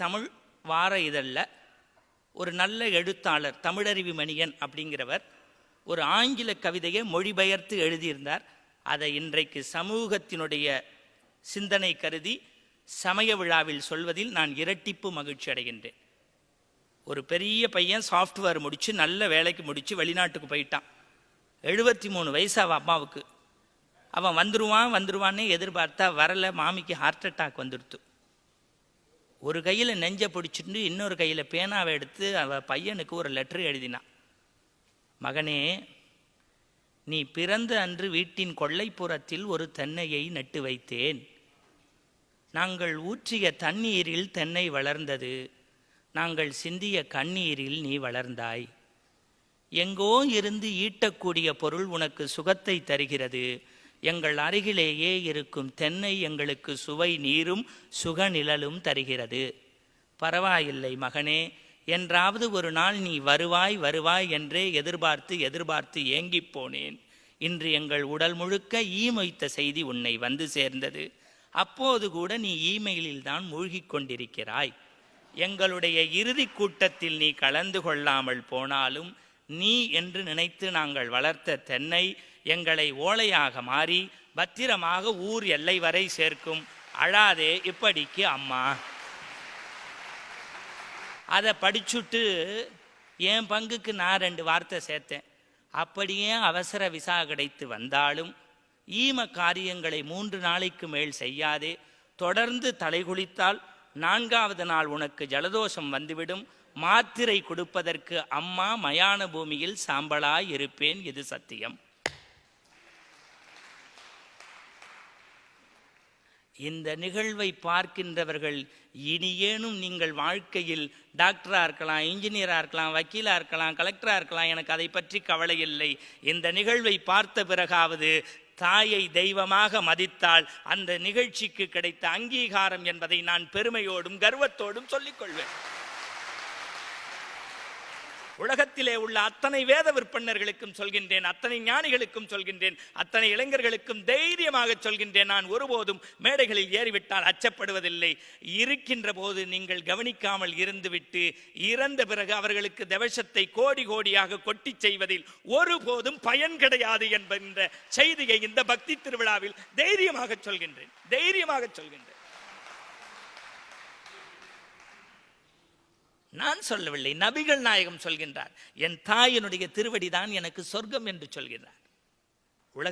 தமிழ் வார இதழில் ஒரு நல்ல எழுத்தாளர் தமிழருவி மணியன் அப்படிங்கிறவர் ஒரு ஆங்கில கவிதையை மொழிபெயர்த்து எழுதியிருந்தார். அதை இன்றைக்கு சமூகத்தினுடைய சிந்தனை கருதி சமய விழாவில் சொல்வதில் நான் இரட்டிப்பு மகிழ்ச்சி அடைகின்றேன். ஒரு பெரிய பையன் சாஃப்ட்வேர் முடித்து நல்ல வேலைக்கு முடித்து வெளிநாட்டுக்கு போயிட்டான். 73 வயசு அவன் அம்மாவுக்கு. அவன் வந்துருவான்னே எதிர்பார்த்தா வரலை. மாமிக்கு ஹார்ட் அட்டாக் வந்துடுத்து. ஒரு கையில் நெஞ்சை பிடிச்சிட்டு இன்னொரு கையில் பேனாவை எடுத்து அவன் பையனுக்கு ஒரு லெட்டர் எழுதினான். மகனே, நீ பிறந்த அன்று வீட்டின் கொல்லைப்புறத்தில் ஒரு தென்னையை நட்டு வைத்தேன். நாங்கள் ஊற்றிய தண்ணீரில் தென்னை வளர்ந்தது. நாங்கள் சிந்திய கண்ணீரில் நீ வளர்ந்தாய். எங்கோ இருந்து ஈட்டக்கூடிய பொருள் உனக்கு சுகத்தை தருகிறது. எங்கள் அருகிலேயே இருக்கும் தென்னை எங்களுக்கு சுவை நீரும் சுகநிழலும் தருகிறது. பரவாயில்லை மகனே, என்றாவது ஒரு நாள் நீ வருவாய் வருவாய் என்றே எதிர்பார்த்து ஏங்கி போனேன். இன்று எங்கள் உடல் முழுக்க ஈமொய்த்த செய்தி உன்னை வந்து சேர்ந்தது. அப்போது கூட நீ இமெயிலில் தான் மூழ்கிக் கொண்டிருக்கிறாய். எங்களுடைய இறுதி கூட்டத்தில் நீ கலந்து கொள்ளாமல் போனாலும் நீ என்று நினைத்து நாங்கள் வளர்த்த தென்னை எங்களை ஓலையாக மாறி பத்திரமாக ஊர் எல்லை வரை சேர்க்கும். அழாதே, இப்படிக்கு அம்மா. அதை படிச்சுட்டு என் பங்குக்கு நான் 2 வார்த்தை சேர்த்தேன். அப்படியே அவசர விசா கிடைத்து வந்தாலும் ஈம காரியங்களை 3 நாளைக்கு மேல் செய்யாதே. தொடர்ந்து தலைகுளித்தால் 4வது நாள் உனக்கு ஜலதோஷம் வந்துவிடும். மாத்திரை கொடுப்பதற்கு அம்மா மயான பூமியில் சாம்பலாய் இருப்பேன். இது சத்தியம். இந்த நிகழ்வை பார்க்கின்றவர்கள் இனியேனும் நீங்கள் வாழ்க்கையில் டாக்டராக இருக்கலாம், இன்ஜினியராக இருக்கலாம், வக்கீலாக இருக்கலாம், கலெக்டராக இருக்கலாம், எனக்கு அதை பற்றி கவலை இல்லை. இந்த நிகழ்வை பார்த்த பிறகாவது தாயை தெய்வமாக மதித்தால் அந்த நிகழ்ச்சிக்கு கிடைத்த அங்கீகாரம் என்பதை நான் பெருமையோடும் கர்வத்தோடும் சொல்லிக்கொள்வேன். உலகத்திலே உள்ள அத்தனை வேத விற்பன்னர்களுக்கும் சொல்கின்றேன், அத்தனை ஞானிகளுக்கும் சொல்கின்றேன், அத்தனை இளைஞர்களுக்கும் தைரியமாக சொல்கின்றேன், நான் ஒருபோதும் மேடைகளில் ஏறிவிட்டால் அச்சப்படுவதில்லை. இருக்கின்ற போது நீங்கள் கவனிக்காமல் இருந்துவிட்டு இறந்த பிறகு அவர்களுக்கு தவசத்தை கோடி கோடியாக கொட்டி செய்வதில் ஒருபோதும் பயன் கிடையாது என்கின்ற செய்தியை இந்த பக்தி திருவிழாவில் தைரியமாக சொல்கின்றேன். நான் சொல்லவில்லை, நபிகள் நாயகம் சொல்கின்றார். என் தாயினுடைய திருவடிதான் எனக்கு சொர்க்கம் என்று சொல்கிறார்.